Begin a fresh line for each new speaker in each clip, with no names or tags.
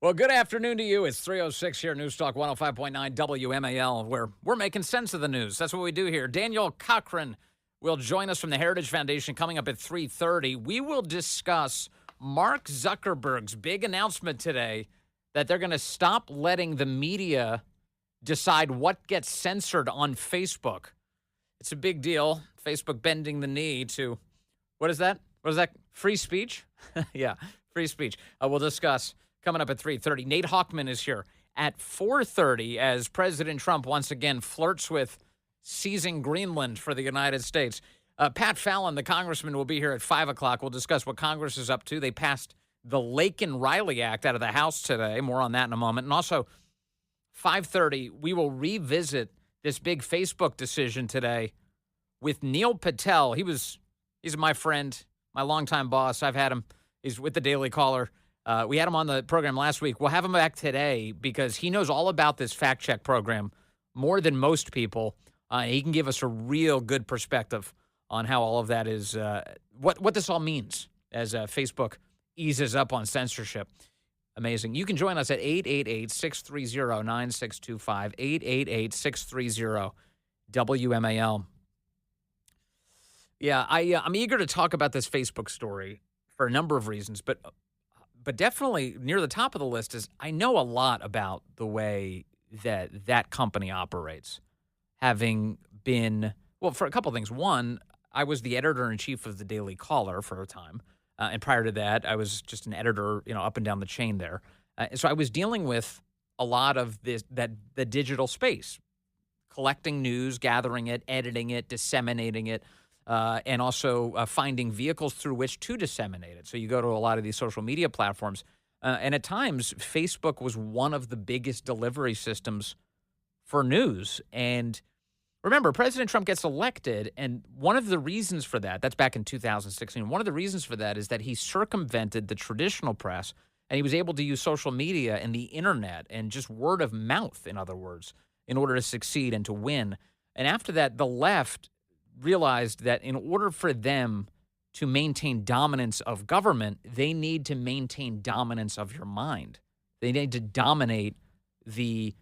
Well, good afternoon to you. It's 3:06 here, News Talk 105.9 WMAL, where we're making sense of the news. That's what we do here. Daniel Cochrane will join us from the Heritage Foundation coming up at 3:30. We will discuss Mark Zuckerberg's big announcement today that they're going to stop letting the media decide what gets censored on Facebook. It's a big deal. Facebook bending the knee to, what is that? What is that? Free speech? Yeah, free speech. We'll discuss coming up at 3:30. Nate Hawkman is here at 4:30 as President Trump once again flirts with seizing Greenland for the United States. Pat Fallon, the congressman, will be here at 5 o'clock. We'll discuss what Congress is up to. They passed the Laken-Riley Act out of the House today. More on that in a moment. And also, 5:30, we will revisit this big Facebook decision today with Neil Patel. He's my friend, my longtime boss. I've had him. He's with the Daily Caller. We had him on the program last week. We'll have him back today because he knows all about this fact check program more than most people. He can give us a real good perspective on how all of that is, what this all means as Facebook eases up on censorship. Amazing. You can join us at 888-630-9625, 888-630-WMAL. Yeah, I'm eager to talk about this Facebook story for a number of reasons, but definitely near the top of the list is I know a lot about the way that company operates, having been, well, for a couple of things. One, I was the editor-in-chief of the Daily Caller for a time, and prior to that, I was just an editor, up and down the chain there. So I was dealing with a lot of the digital space, collecting news, gathering it, editing it, disseminating it, and also finding vehicles through which to disseminate it. So you go to a lot of these social media platforms, and at times Facebook was one of the biggest delivery systems for news. And remember, President Trump gets elected, and one of the reasons for that's back in 2016, one of the reasons for that is that he circumvented the traditional press, and he was able to use social media and the internet and just word of mouth, in other words, in order to succeed and to win. And after that, the left realized that in order for them to maintain dominance of government, they need to maintain dominance of your mind. They need to dominate the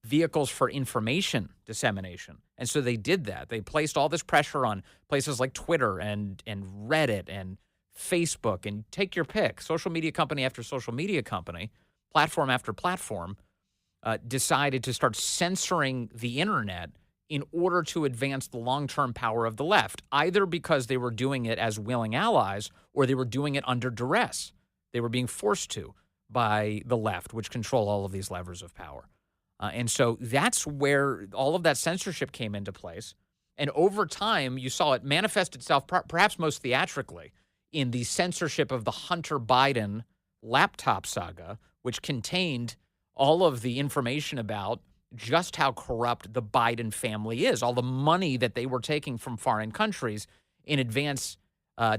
vehicles for information dissemination. And so they did that. They placed all this pressure on places like Twitter and Reddit and Facebook, and take your pick. Social media company after social media company, platform after platform, decided to start censoring the internet in order to advance the long-term power of the left, either because they were doing it as willing allies or they were doing it under duress. They were being forced to by the left, which control all of these levers of power. And so that's where all of that censorship came into place. And over time, you saw it manifest itself, perhaps most theatrically, in the censorship of the Hunter Biden laptop saga, which contained all of the information about just how corrupt the Biden family is, all the money that they were taking from foreign countries in advance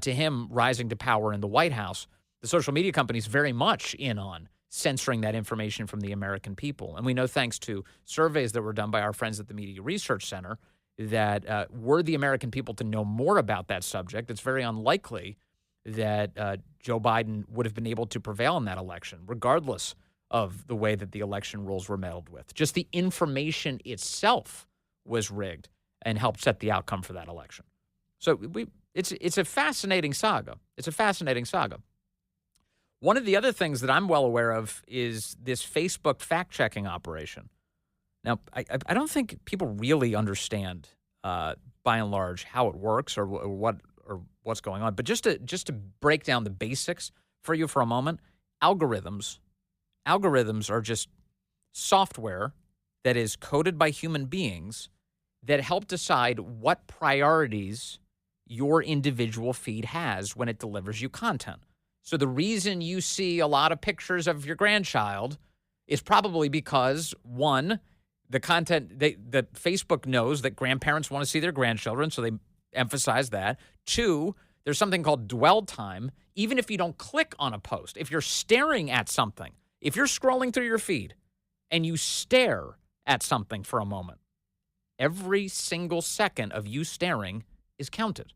to him rising to power in the White House. The social media companies very much in on censoring that information from the American people. And we know, thanks to surveys that were done by our friends at the Media Research Center, that were the American people to know more about that subject, it's very unlikely that Joe Biden would have been able to prevail in that election, regardless of the way that the election rules were meddled with. Just the information itself was rigged and helped set the outcome for that election. So it's a fascinating saga. It's a fascinating saga. One of the other things that I'm well aware of is this Facebook fact-checking operation. Now, I don't think people really understand, by and large, how it works or what's going on. But just to break down the basics for you for a moment, algorithms are just software that is coded by human beings that help decide what priorities your individual feed has when it delivers you content. So the reason you see a lot of pictures of your grandchild is probably because, one, the content, the Facebook knows that grandparents want to see their grandchildren, so they emphasize that. Two, there's something called dwell time. Even if you don't click on a post, if you're staring at something, if you're scrolling through your feed and you stare at something for a moment, every single second of you staring is counted.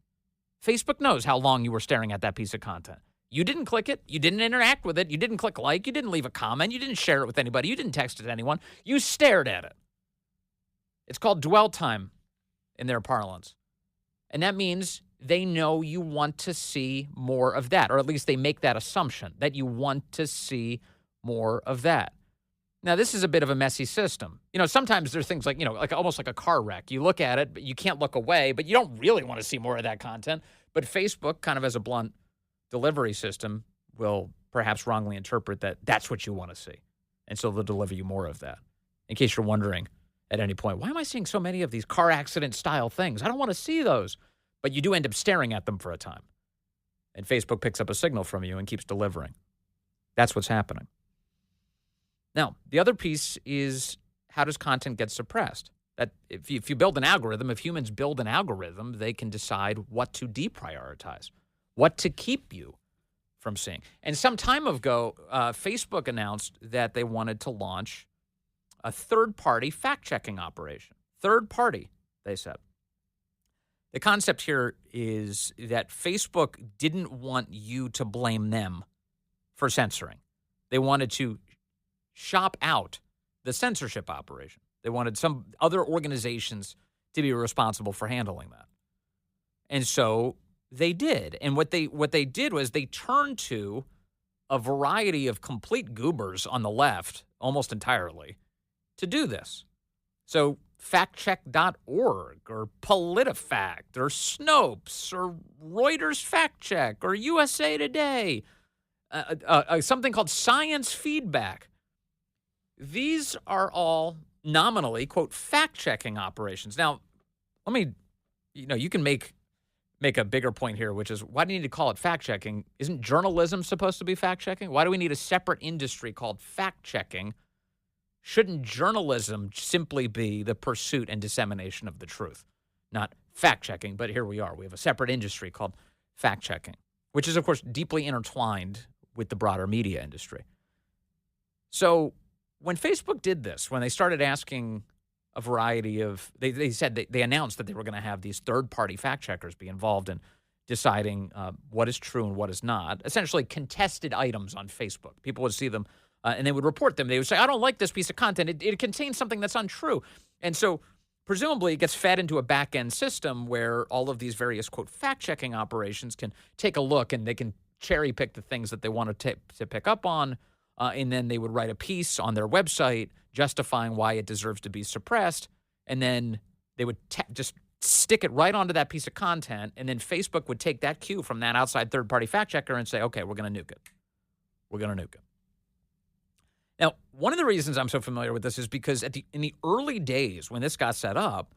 Facebook knows how long you were staring at that piece of content. You didn't click it. You didn't interact with it. You didn't click like. You didn't leave a comment. You didn't share it with anybody. You didn't text it to anyone. You stared at it. It's called dwell time in their parlance. And that means they know you want to see more of that, or at least they make that assumption that you want to see more of that. Now, this is a bit of a messy system. Sometimes there's things like, like almost like a car wreck. You look at it, but you can't look away, but you don't really want to see more of that content. But Facebook, kind of as a blunt delivery system, will perhaps wrongly interpret that that's what you want to see. And so they'll deliver you more of that. In case you're wondering at any point, why am I seeing so many of these car accident style things? I don't want to see those. But you do end up staring at them for a time. And Facebook picks up a signal from you and keeps delivering. That's what's happening. Now, the other piece is, how does content get suppressed? That if you build an algorithm, if humans build an algorithm, they can decide what to deprioritize, what to keep you from seeing. And some time ago, Facebook announced that they wanted to launch a third-party fact-checking operation. Third party, they said. The concept here is that Facebook didn't want you to blame them for censoring. They wanted to shop out the censorship operation. They wanted some other organizations to be responsible for handling that. And so they did. And what they did was they turned to a variety of complete goobers on the left, almost entirely, to do this. So factcheck.org or PolitiFact or Snopes or Reuters Fact Check or USA Today, something called Science Feedback. These are all nominally, quote, fact-checking operations. Now, let me, you can make a bigger point here, which is, why do you need to call it fact-checking? Isn't journalism supposed to be fact-checking? Why do we need a separate industry called fact-checking? Shouldn't journalism simply be the pursuit and dissemination of the truth? Not fact-checking, but here we are. We have a separate industry called fact-checking, which is, of course, deeply intertwined with the broader media industry. So when Facebook did this, when they started asking a variety of, they said they announced that they were going to have these third-party fact-checkers be involved in deciding what is true and what is not, essentially contested items on Facebook. People would see them and they would report them. They would say, I don't like this piece of content. It contains something that's untrue. And so presumably it gets fed into a back-end system where all of these various, quote, fact-checking operations can take a look and they can cherry-pick the things that they want to pick up on, and then they would write a piece on their website justifying why it deserves to be suppressed, and then they would just stick it right onto that piece of content, and then Facebook would take that cue from that outside third-party fact-checker and say, okay, we're going to nuke it. We're going to nuke it. Now, one of the reasons I'm so familiar with this is because in the early days when this got set up,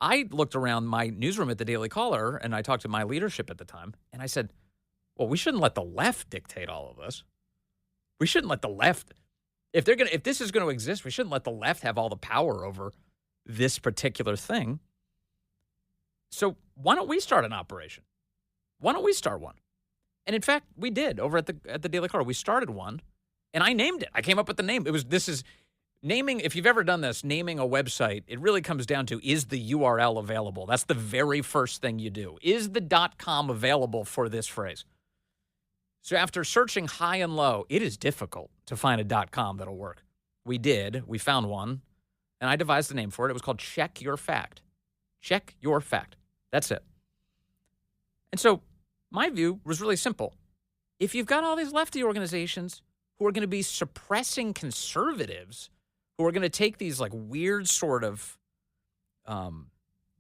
I looked around my newsroom at the Daily Caller, and I talked to my leadership at the time, and I said, well, we shouldn't let the left dictate all of this. We shouldn't let the left, if this is going to exist, we shouldn't let the left have all the power over this particular thing. So why don't we start an operation? Why don't we start one? And in fact, we did over at the Daily Caller. We started one, and I named it. I came up with the name. This is naming. If you've ever done this, naming a website, it really comes down to, is the URL available? That's the very first thing you do. Is the .com available for this phrase? So after searching high and low, it is difficult to find a .com that'll work. We did. We found one, and I devised the name for it. It was called Check Your Fact. Check Your Fact. That's it. And so my view was really simple. If you've got all these lefty organizations who are going to be suppressing conservatives, who are going to take these like weird sort of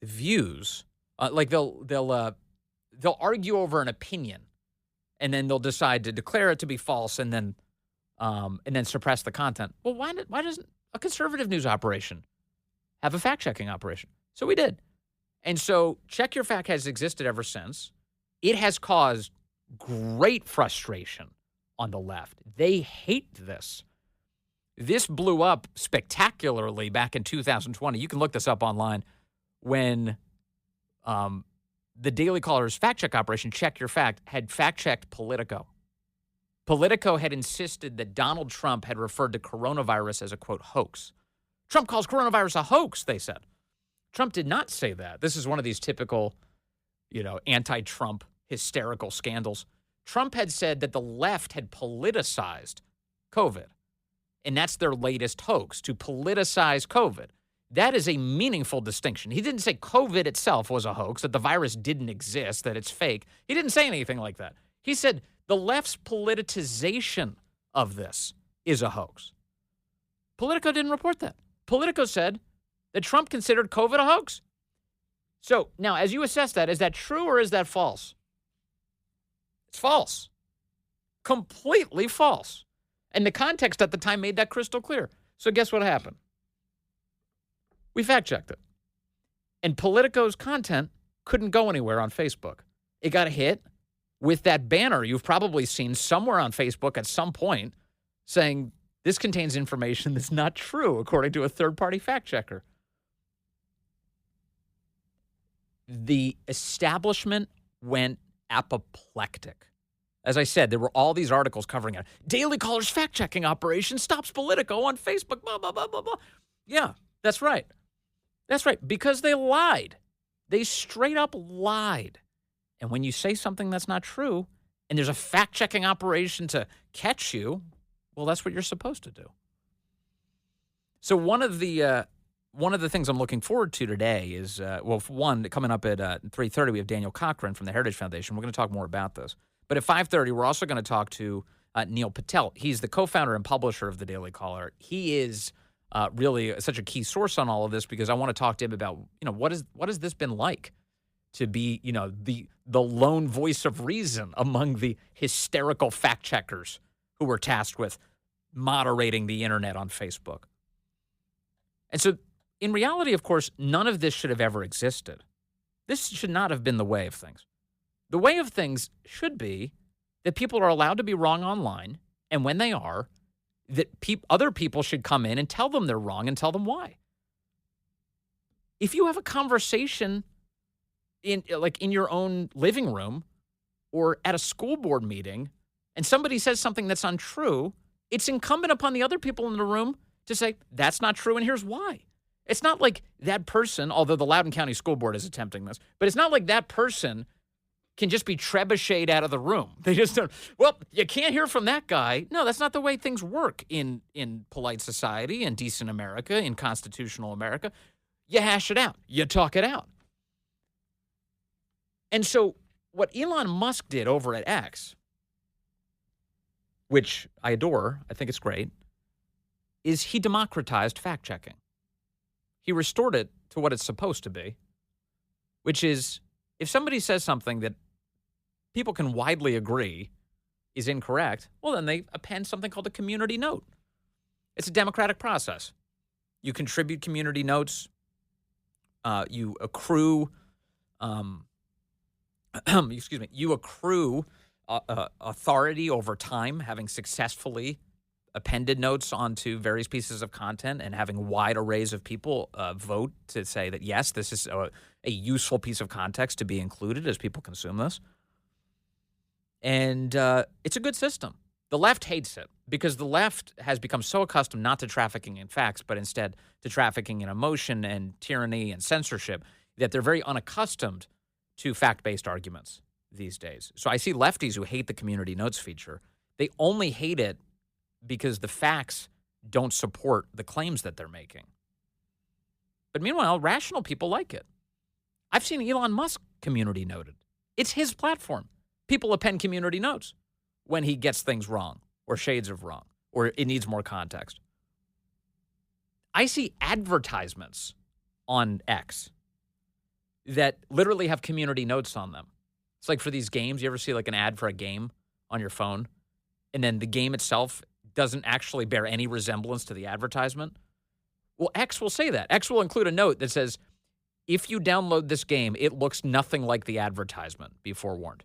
views, like they'll argue over an opinion, and then they'll decide to declare it to be false, and then suppress the content. Well, why doesn't a conservative news operation have a fact-checking operation? So we did. And so Check Your Fact has existed ever since. It has caused great frustration on the left. They hate this. This blew up spectacularly back in 2020. You can look this up online when the Daily Caller's fact-check operation, Check Your Fact, had fact-checked Politico. Politico had insisted that Donald Trump had referred to coronavirus as a, quote, hoax. Trump calls coronavirus a hoax, they said. Trump did not say that. This is one of these typical, anti-Trump hysterical scandals. Trump had said that the left had politicized COVID. And that's their latest hoax, to politicize COVID. That is a meaningful distinction. He didn't say COVID itself was a hoax, that the virus didn't exist, that it's fake. He didn't say anything like that. He said the left's politicization of this is a hoax. Politico didn't report that. Politico said that Trump considered COVID a hoax. So now, as you assess that, is that true or is that false? It's false. Completely false. And the context at the time made that crystal clear. So guess what happened? We fact-checked it. And Politico's content couldn't go anywhere on Facebook. It got hit with that banner you've probably seen somewhere on Facebook at some point saying, this contains information that's not true, according to a third-party fact-checker. The establishment went apoplectic. As I said, there were all these articles covering it. Daily Caller's fact-checking operation stops Politico on Facebook, blah, blah, blah, blah, blah. Yeah, that's right. That's right, because they lied. They straight up lied. And when you say something that's not true, and there's a fact-checking operation to catch you, well, that's what you're supposed to do. So one of the things I'm looking forward to today is, one, coming up at 3:30, we have Daniel Cochrane from the Heritage Foundation. We're going to talk more about this. But at 5:30, we're also going to talk to Neil Patel. He's the co-founder and publisher of the Daily Caller. He is really such a key source on all of this because I want to talk to him about, what has this been like to be, the lone voice of reason among the hysterical fact checkers who were tasked with moderating the internet on Facebook. And so, in reality, of course, none of this should have ever existed. This should not have been the way of things. The way of things should be that people are allowed to be wrong online, and when they are, that other people should come in and tell them they're wrong and tell them why. If you have a conversation in your own living room or at a school board meeting and somebody says something that's untrue, it's incumbent upon the other people in the room to say, that's not true and here's why. It's not like that person, although the Loudoun County School Board is attempting this, but it's not like that person can just be trebucheted out of the room. They just don't, well, you can't hear from that guy. No, that's not the way things work in polite society, in decent America, in constitutional America. You hash it out. You talk it out. And so what Elon Musk did over at X, which I adore, I think it's great, is he democratized fact-checking. He restored it to what it's supposed to be, which is if somebody says something that people can widely agree is incorrect, well, then they append something called a community note. It's a democratic process. You contribute community notes. You accrue, you accrue authority over time, having successfully appended notes onto various pieces of content and having wide arrays of people vote to say that, yes, this is a useful piece of context to be included as people consume this. And it's a good system. The left hates it because the left has become so accustomed not to trafficking in facts, but instead to trafficking in emotion and tyranny and censorship that they're very unaccustomed to fact-based arguments these days. So I see lefties who hate the community notes feature. They only hate it because the facts don't support the claims that they're making. But meanwhile, rational people like it. I've seen Elon Musk community noted. It's his platform. People append community notes when he gets things wrong or shades of wrong or it needs more context. I see advertisements on X that literally have community notes on them. It's like for these games, you ever see like an ad for a game on your phone and then the game itself doesn't actually bear any resemblance to the advertisement? Well, X will say that. X will include a note that says, if you download this game, it looks nothing like the advertisement. Be forewarned.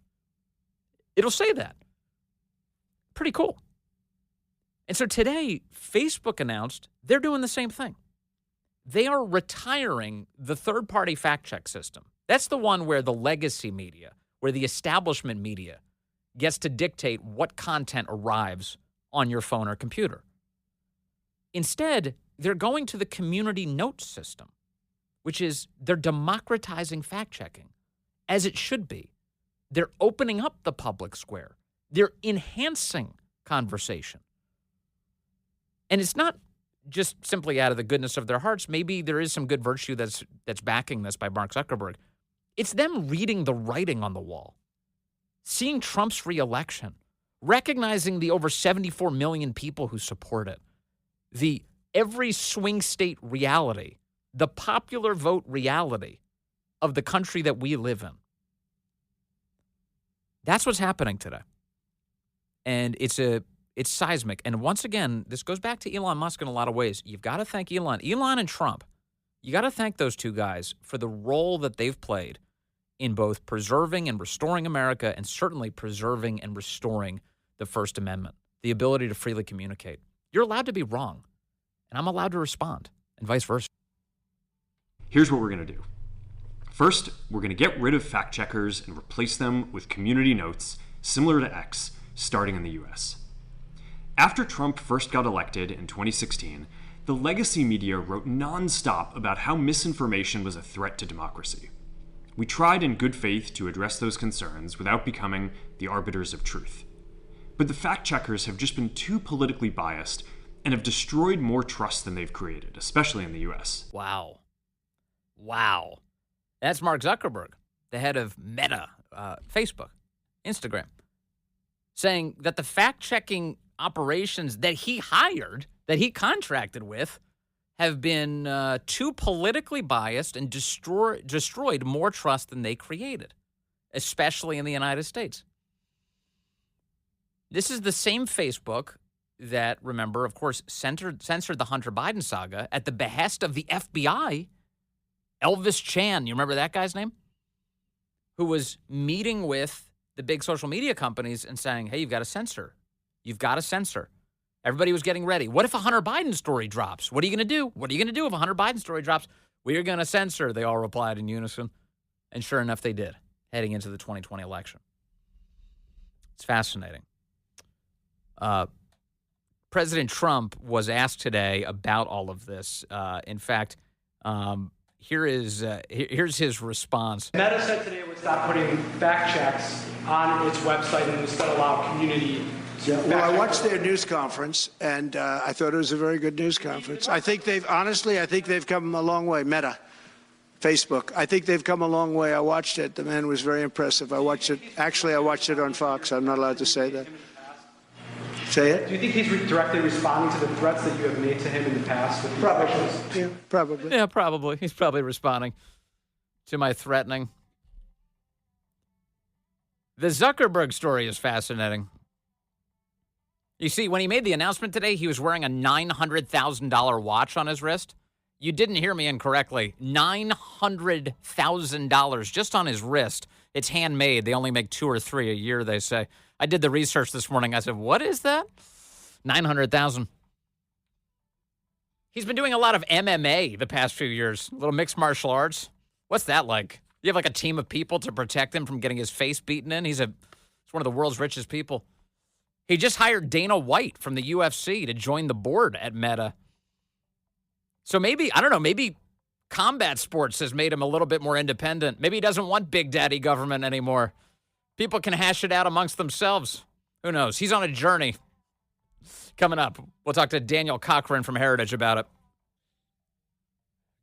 It'll say that. Pretty cool. And so today, Facebook announced they're doing the same thing. They are retiring the third-party fact-check system. That's the one where the legacy media, where the establishment media gets to dictate what content arrives on your phone or computer. Instead, they're going to the community notes system, which is they're democratizing fact-checking, as it should be. They're opening up the public square. They're enhancing conversation. And it's not just simply out of the goodness of their hearts. Maybe there is some good virtue that's backing this by Mark Zuckerberg. It's them reading the writing on the wall, seeing Trump's reelection, recognizing the over 74 million people who support it, the every swing state reality, the popular vote reality of the country that we live in. That's what's happening today. And it's seismic. And once again, this goes back to Elon Musk in a lot of ways. You've got to thank Elon and Trump. You got to thank those two guys for the role that they've played in both preserving and restoring America, and certainly preserving and restoring the First Amendment, the ability to freely communicate. You're allowed to be wrong, and I'm allowed to respond, and vice versa.
Here's what we're going to do. First, we're going to get rid of fact checkers and replace them with community notes similar to X, starting in the US. After Trump first got elected in 2016, the legacy media wrote nonstop about how misinformation was a threat to democracy. We tried in good faith to address those concerns without becoming the arbiters of truth. But the fact checkers have just been too politically biased and have destroyed more trust than they've created, especially in the US.
Wow. That's Mark Zuckerberg, the head of Meta, Facebook, Instagram, saying that the fact-checking operations that he hired, that he contracted with, have been too politically biased and destroyed more trust than they created, especially in the United States. This is the same Facebook that, remember, of course, censored the Hunter Biden saga at the behest of the FBI. Elvis Chan, you remember that guy's name? Who was meeting with the big social media companies and saying, hey, you've got to censor. You've got to censor. Everybody was getting ready. What if a Hunter Biden story drops? What are you going to do? What are you going to do if a Hunter Biden story drops? We're going to censor, they all replied in unison. And sure enough, they did, heading into the 2020 election. It's fascinating. President Trump was asked today about all of this. In fact, here's his response.
Meta said today it would stop putting fact checks on its website and instead allow community.
Well, I watched their news conference, and I thought it was a very good news conference. I think they've come a long way. Meta, Facebook, I think they've come a long way. I watched it. The man was very impressive. I watched it on Fox. I'm not allowed to say that. Say it?
Do you think he's directly responding to the threats that you have made to him in the past? With
Probably. Yeah, probably.
Yeah, probably. He's probably responding to my threatening. The Zuckerberg story is fascinating. You see, when he made the announcement today, he was wearing a $900,000 watch on his wrist. You didn't hear me incorrectly. $900,000 just on his wrist. It's handmade. They only make 2 or 3 a year, they say. I did the research this morning. I said, what is that? $900,000. He's been doing a lot of MMA the past few years, a little mixed martial arts. What's that like? You have like a team of people to protect him from getting his face beaten in? He's one of the world's richest people. He just hired Dana White from the UFC to join the board at Meta. So maybe, I don't know, maybe combat sports has made him a little bit more independent. Maybe he doesn't want big daddy government anymore. People can hash it out amongst themselves. Who knows? He's on a journey. Coming up, we'll talk to Daniel Cochrane from Heritage about it.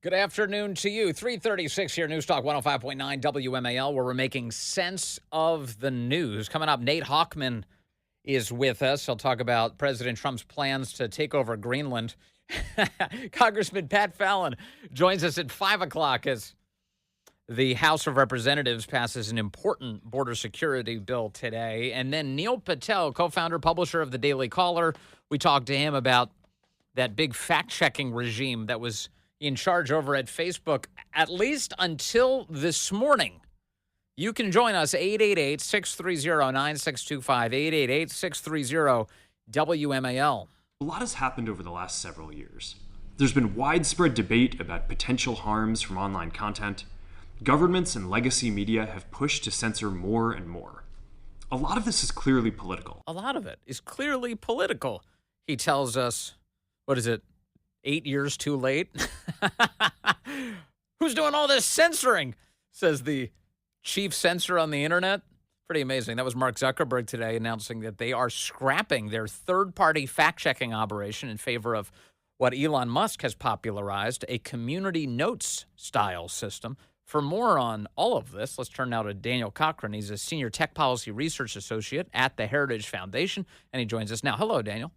Good afternoon to you. 3:36 here, News Talk 105.9 WMAL, where we're making sense of the news. Coming up, Nate Hochman is with us. He'll talk about President Trump's plans to take over Greenland. Congressman Pat Fallon joins us at 5 o'clock as the House of Representatives passes an important border security bill today. And then Neil Patel, co-founder, publisher of the Daily Caller, we talked to him about that big fact-checking regime that was in charge over at Facebook, at least until this morning. You can join us, 888-630-9625, 888-630-WMAL.
A lot has happened over the last several years. There's been widespread debate about potential harms from online content. Governments and legacy media have pushed to censor more and more. A lot of this is clearly political.
A lot of it is clearly political. He tells us, 8 years too late? Who's doing all this censoring? Says the chief censor on the internet Pretty amazing. That was Mark Zuckerberg today announcing that they are scrapping their third-party fact-checking operation in favor of what Elon Musk has popularized, a community notes style system. For more on all of this, let's turn now to Daniel Cochrane. He's a senior tech policy research associate at the Heritage Foundation, and he joins us now. Hello, Daniel.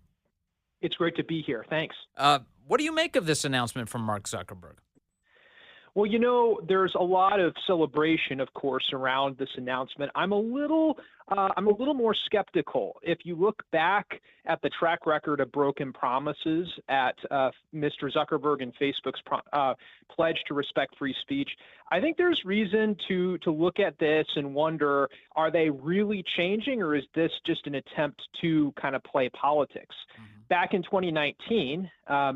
It's great to be here. Thanks.
What do you make of this announcement from Mark Zuckerberg?
Well, there's a lot of celebration, of course, around this announcement. I'm a little more skeptical. If you look back at the track record of broken promises at Mr. Zuckerberg and Facebook's pledge to respect free speech, I think there's reason to look at this and wonder, are they really changing, or is this just an attempt to kind of play politics? Mm-hmm. Back in 2019,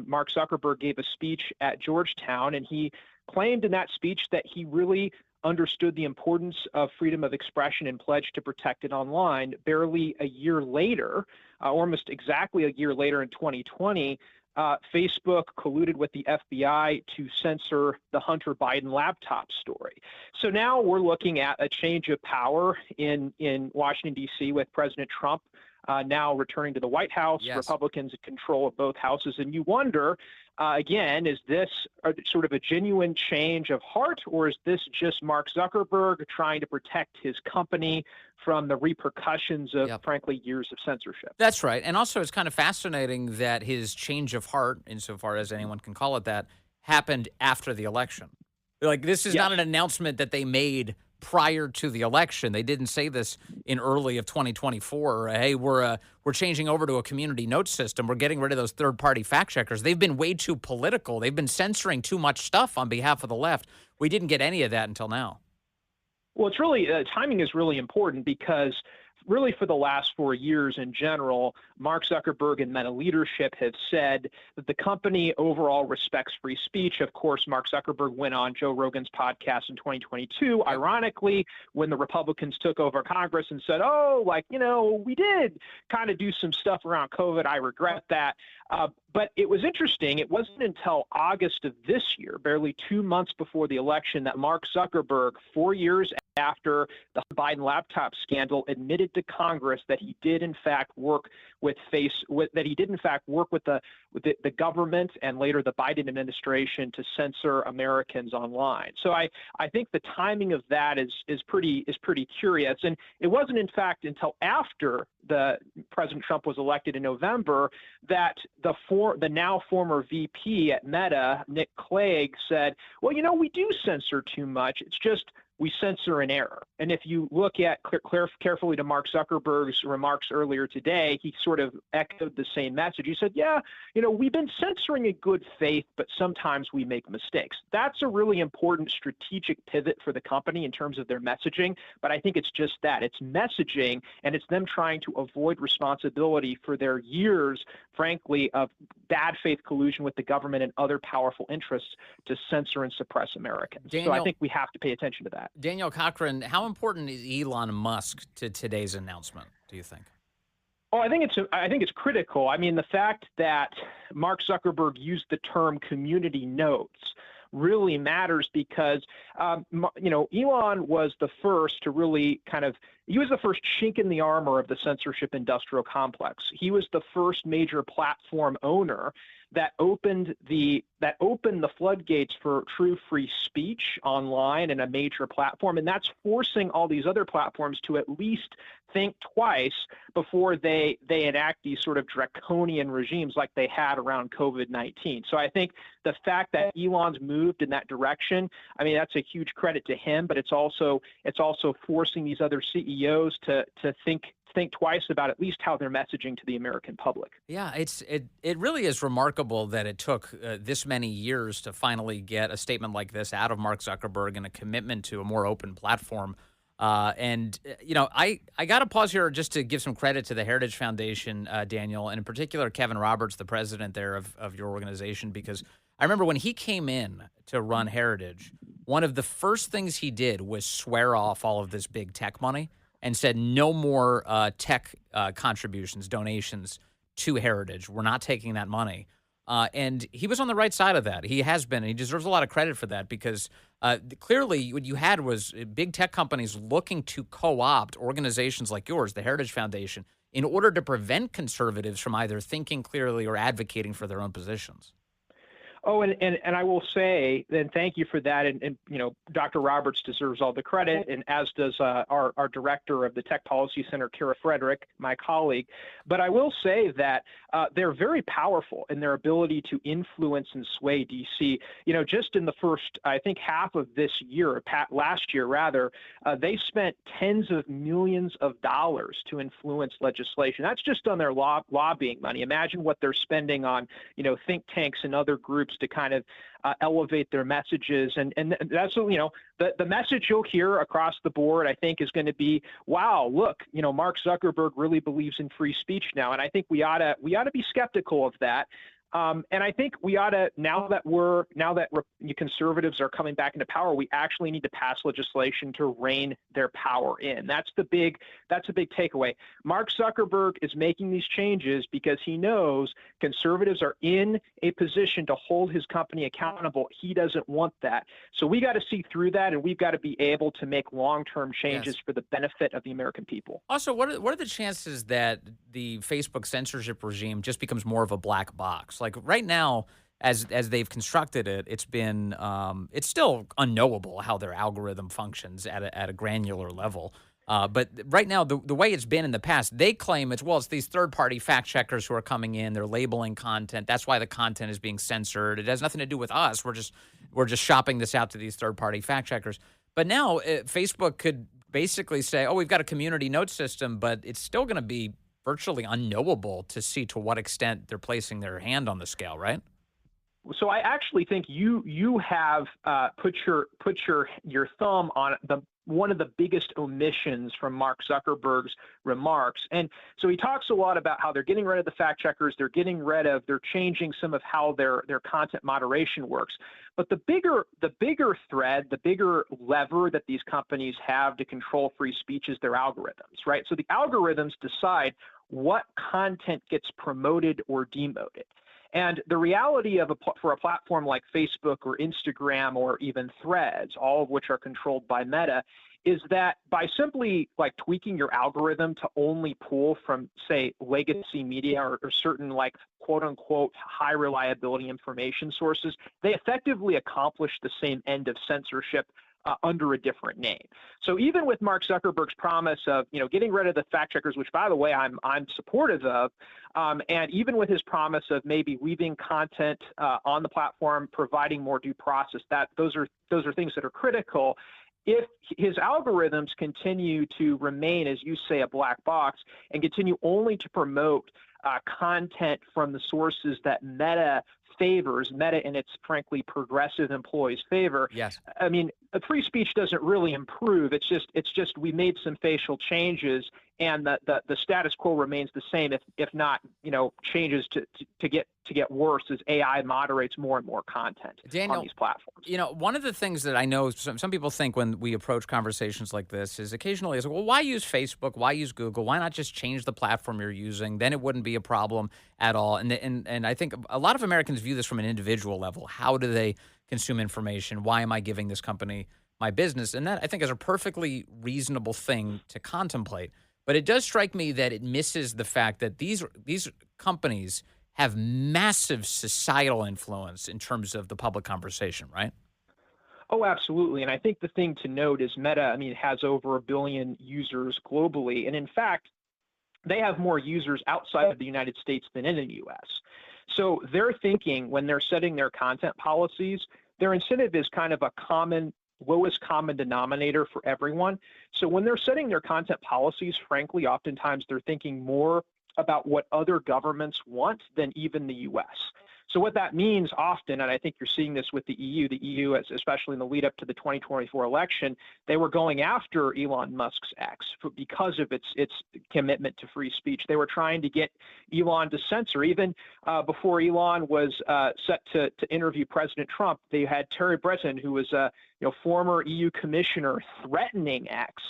Mark Zuckerberg gave a speech at Georgetown, and he claimed in that speech that he really understood the importance of freedom of expression and pledged to protect it online. Barely a year later, almost exactly a year later in 2020, Facebook colluded with the FBI to censor the Hunter Biden laptop story. So now we're looking at a change of power in Washington, D.C. with President Trump now returning to the White House,
yes.
Republicans in control of both houses. And you wonder, again, is this sort of a genuine change of heart, or is this just Mark Zuckerberg trying to protect his company from the repercussions of, frankly, years of censorship?
That's right. And also it's kind of fascinating that his change of heart, insofar as anyone can call it that, happened after the election. Like, this is not an announcement that they made prior to the election. They didn't say this in early of 2024. Hey, we're changing over to a community note system. We're getting rid of those third-party fact checkers. They've been way too political. They've been censoring too much stuff on behalf of the left. We didn't get any of that until now.
Well, it's really timing is really important because really for the last 4 years in general, Mark Zuckerberg and Meta leadership have said that the company overall respects free speech. Of course, Mark Zuckerberg went on Joe Rogan's podcast in 2022, ironically, when the Republicans took over Congress and said, we did kind of do some stuff around COVID. I regret that. But it was interesting. It wasn't until August of this year, barely 2 months before the election, that Mark Zuckerberg, 4 years after the Biden laptop scandal, admitted to Congress that he did in fact work with the government and later the Biden administration to censor Americans online. So I think the timing of that is pretty curious. And it wasn't in fact until after President Trump was elected in November that the now former VP at Meta, Nick Clegg, said, well, we do censor too much. It's just we censor an error. And if you look at carefully to Mark Zuckerberg's remarks earlier today, he sort of echoed the same message. He said, we've been censoring in good faith, but sometimes we make mistakes. That's a really important strategic pivot for the company in terms of their messaging. But I think it's just that. It's messaging, and it's them trying to avoid responsibility for their years, frankly, of bad faith collusion with the government and other powerful interests to censor and suppress Americans. So I think we have to pay attention to that.
Daniel Cochrane, how important is Elon Musk to today's announcement, do you think?
Oh, I think it's critical. I mean, the fact that Mark Zuckerberg used the term community notes really matters because, Elon was the first to really he was the first chink in the armor of the censorship industrial complex. He was the first major platform owner that opened the floodgates for true free speech online and a major platform. And that's forcing all these other platforms to at least think twice before they enact these sort of draconian regimes like they had around COVID-19. So I think the fact that Elon's moved in that direction, I mean, that's a huge credit to him, but it's also forcing these other CEOs to think twice about at least how they're messaging to the American public.
Yeah, it really is remarkable that it took this many years to finally get a statement like this out of Mark Zuckerberg and a commitment to a more open platform. I got to pause here just to give some credit to the Heritage Foundation, Daniel, and in particular Kevin Roberts, the president there of your organization, because I remember when he came in to run Heritage, one of the first things he did was swear off all of this big tech money and said no more tech contributions, donations to Heritage. We're not taking that money. And he was on the right side of that. He has been. And he deserves a lot of credit for that because clearly what you had was big tech companies looking to co-opt organizations like yours, the Heritage Foundation, in order to prevent conservatives from either thinking clearly or advocating for their own positions.
Oh, and I will say, then thank you for that. And Dr. Roberts deserves all the credit, and as does our director of the Tech Policy Center, Kara Frederick, my colleague. But I will say that they're very powerful in their ability to influence and sway D.C. Just in the first, I think, half of this year, last year rather, they spent tens of millions of dollars to influence legislation. That's just on their lobbying money. Imagine what they're spending on, think tanks and other groups to kind of elevate their messages. And that's, the message you'll hear across the board, I think, is going to be, wow, look, Mark Zuckerberg really believes in free speech now. And I think we ought to be skeptical of that. And I think we ought to, now that conservatives are coming back into power, we actually need to pass legislation to rein their power in. That's a big takeaway. Mark Zuckerberg is making these changes because he knows conservatives are in a position to hold his company accountable. He doesn't want that. So we got to see through that, and we've got to be able to make long-term changes for the benefit of the American people.
Also, what are the chances that the Facebook censorship regime just becomes more of a black box? Like right now, as they've constructed it, it's been it's still unknowable how their algorithm functions at a granular level. But right now, the way it's been in the past, they claim it's these third-party fact checkers who are coming in. They're labeling content. That's why the content is being censored. It has nothing to do with us. We're just shopping this out to these third-party fact checkers. But now Facebook could basically say, we've got a community note system, but it's still going to be virtually unknowable to see to what extent they're placing their hand on the scale, right?
So I actually think you have put your thumb on one of the biggest omissions from Mark Zuckerberg's remarks. And so he talks a lot about how they're getting rid of the fact checkers, they're changing some of how their content moderation works. But the bigger thread, the bigger lever that these companies have to control free speech is their algorithms, right? So the algorithms decide what content gets promoted or demoted. And the reality for a platform like Facebook or Instagram or even Threads, all of which are controlled by Meta, is that by simply tweaking your algorithm to only pull from, say, legacy media or certain quote unquote high reliability information sources, they effectively accomplish the same end of censorship under a different name. So even with Mark Zuckerberg's promise of getting rid of the fact checkers, which by the way I'm supportive of, and even with his promise of maybe leaving content on the platform, providing more due process, those are things that are critical. If his algorithms continue to remain, as you say, a black box and continue only to promote content from the sources that Meta and its frankly progressive employees favor.
Yes.
I mean, free speech doesn't really improve. It's just we made some facial changes, and the status quo remains the same, if not changes to get worse as AI moderates more and more content on these platforms.
One of the things that I know some people think when we approach conversations like this is occasionally well, why use Facebook? Why use Google? Why not just change the platform you're using? Then it wouldn't be a problem at all. And I think a lot of Americans view this from an individual level. How do they consume information? Why am I giving this company my business? And that, I think, is a perfectly reasonable thing to contemplate. But it does strike me that it misses the fact that these companies have massive societal influence in terms of the public conversation, right?
Oh, absolutely. And I think the thing to note is Meta, has over 1 billion users globally. And in fact, they have more users outside of the United States than in the U.S. So they're thinking when they're setting their content policies, their incentive is kind of a lowest common denominator for everyone. So when they're setting their content policies, frankly, oftentimes they're thinking more about what other governments want than even the U.S. So what that means often, and I think you're seeing this with the EU, especially in the lead up to the 2024 election, they were going after Elon Musk's X because of its commitment to free speech. They were trying to get Elon to censor. Even before Elon was set to interview President Trump, they had Terry Breton, who was a former EU commissioner, threatening X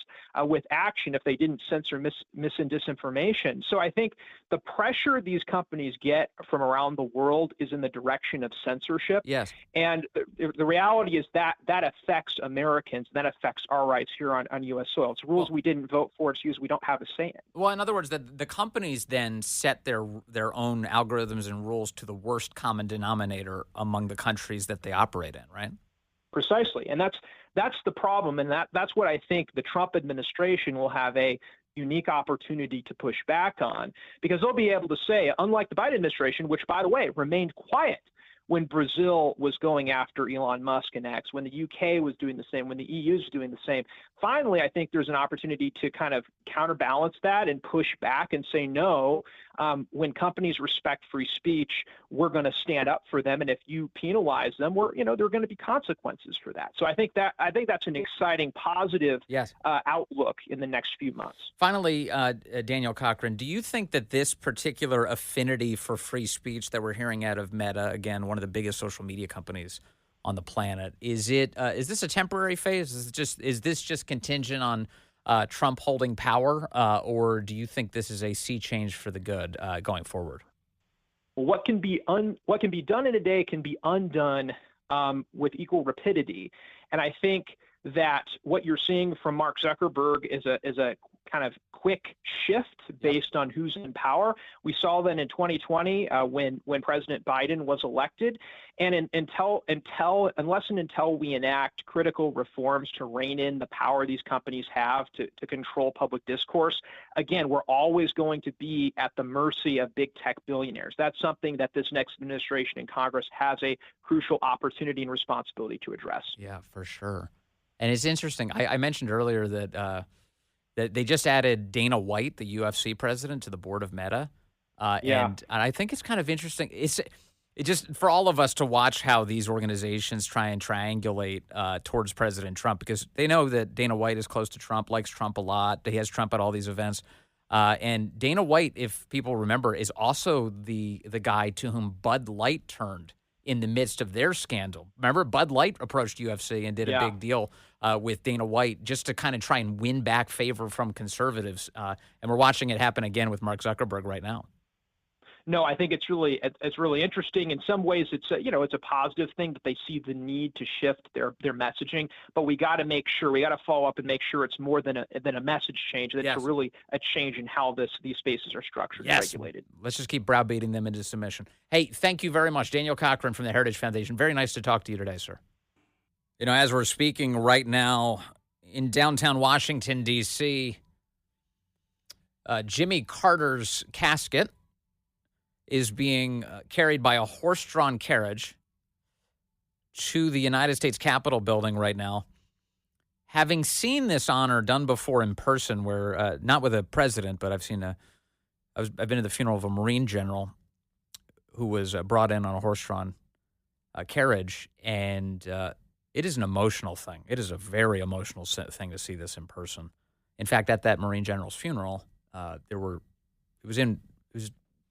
with action if they didn't censor mis and disinformation. So I think the pressure these companies get from around the world is in the direction of censorship.
Yes.
And the reality is that affects Americans. That affects our rights here on U.S. soil. It's rules we didn't vote for. It's rules we don't have a say in.
Well, in other words, the companies then set their own algorithms and rules to the worst common denominator among the countries that they operate in, right?
Precisely. And that's the problem. And that's what I think the Trump administration will have a unique opportunity to push back on, because they'll be able to say, unlike the Biden administration, which, by the way, remained quiet when Brazil was going after Elon Musk and X, when the UK was doing the same, when the EU was doing the same. Finally, I think there's an opportunity to kind of counterbalance that and push back and say, no, when companies respect free speech, we're going to stand up for them. And if you penalize them, there are going to be consequences for that. So I think that's an exciting, positive outlook in the next few months.
Finally, Daniel Cochrane, do you think that this particular affinity for free speech that we're hearing out of Meta, again, one of the biggest social media companies on the planet, is this a temporary phase? Is this just contingent on Trump holding power, or do you think this is a sea change for the good going forward?
Well, what can be done in a day can be undone with equal rapidity, and I think that what you're seeing from Mark Zuckerberg is a kind of quick shift based on who's in power. We saw that in 2020 when President Biden was elected, and until we enact critical reforms to rein in the power these companies have to control public discourse, again, we're always going to be at the mercy of big tech billionaires. That's something that this next administration in Congress has a crucial opportunity and responsibility to address.
Yeah, for sure. And it's interesting. I mentioned earlier that they just added Dana White, the UFC president, to the board of Meta. And I think it's kind of interesting. It just for all of us to watch how these organizations try and triangulate towards President Trump, because they know that Dana White is close to Trump, likes Trump a lot. He has Trump at all these events. And Dana White, if people remember, is also the guy to whom Bud Light turned in the midst of their scandal. Remember, Bud Light approached UFC and did a big deal with Dana White just to kind of try and win back favor from conservatives. And we're watching it happen again with Mark Zuckerberg right now.
No, I think it's really interesting. In some ways, it's a positive thing that they see the need to shift their messaging. But we got to follow up and make sure it's more than a message change. That it's really a change in how these spaces are structured and regulated.
Let's just keep browbeating them into submission. Hey, thank you very much, Daniel Cochrane from the Heritage Foundation. Very nice to talk to you today, sir. As we're speaking right now in downtown Washington, D.C., Jimmy Carter's casket is being carried by a horse-drawn carriage to the United States Capitol building right now. Having seen this honor done before in person, where not with a president, but I've been to the funeral of a Marine general who was brought in on a horse-drawn carriage, and it is an emotional thing. It is a very emotional thing to see this in person. In fact, at that Marine general's funeral, it was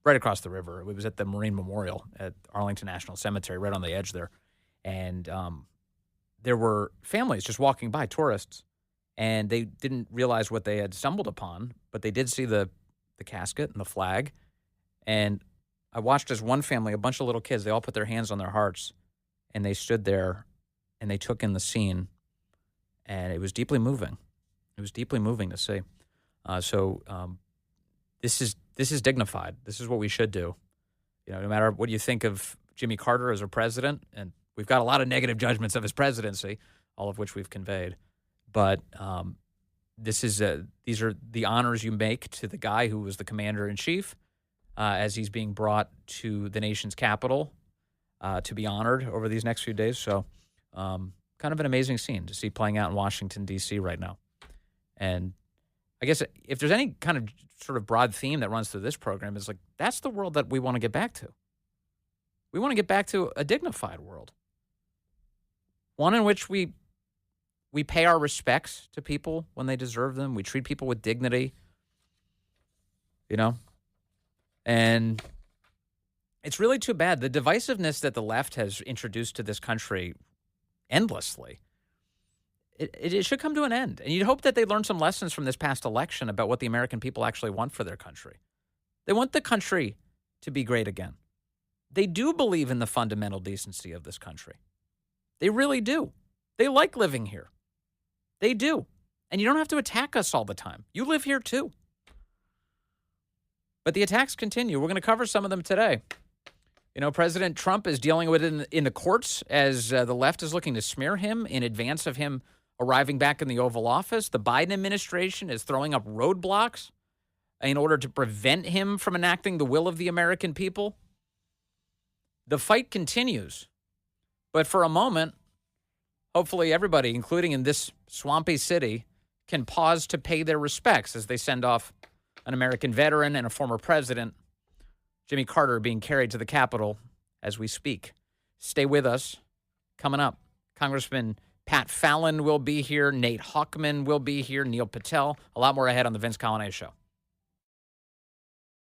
right across the river. It was at the Marine Memorial at Arlington National Cemetery, right on the edge there. And there were families just walking by, tourists, and they didn't realize what they had stumbled upon, but they did see the casket and the flag. And I watched as one family, a bunch of little kids, they all put their hands on their hearts, and they stood there, and they took in the scene, and it was deeply moving. It was deeply moving to see. This is dignified. This is what we should do. No matter what you think of Jimmy Carter as a president, and we've got a lot of negative judgments of his presidency, all of which we've conveyed. But these are the honors you make to the guy who was the commander-in-chief as he's being brought to the nation's capital to be honored over these next few days. So kind of an amazing scene to see playing out in Washington, D.C. right now. And I guess if there's any kind of sort of broad theme that runs through this program, is like that's the world that we want to get back to. We want to get back to a dignified world, one in which we pay our respects to people when they deserve them. We treat people with dignity, and it's really too bad. The divisiveness that the left has introduced to this country endlessly, it should come to an end. And you'd hope that they learn some lessons from this past election about what the American people actually want for their country. They want the country to be great again. They do believe in the fundamental decency of this country. They really do. They like living here. They do. And you don't have to attack us all the time. You live here too. But the attacks continue. We're going to cover some of them today. You know, President Trump is dealing with it in the courts as the left is looking to smear him in advance of him arriving back in the Oval Office. The Biden administration is throwing up roadblocks in order to prevent him from enacting the will of the American people. The fight continues. But for a moment, hopefully everybody, including in this swampy city, can pause to pay their respects as they send off an American veteran and a former president, Jimmy Carter, being carried to the Capitol as we speak. Stay with us. Coming up, Congressman Pat Fallon will be here. Nate Hochman will be here. Neil Patel. A lot more ahead on the Vince Coglianese Show.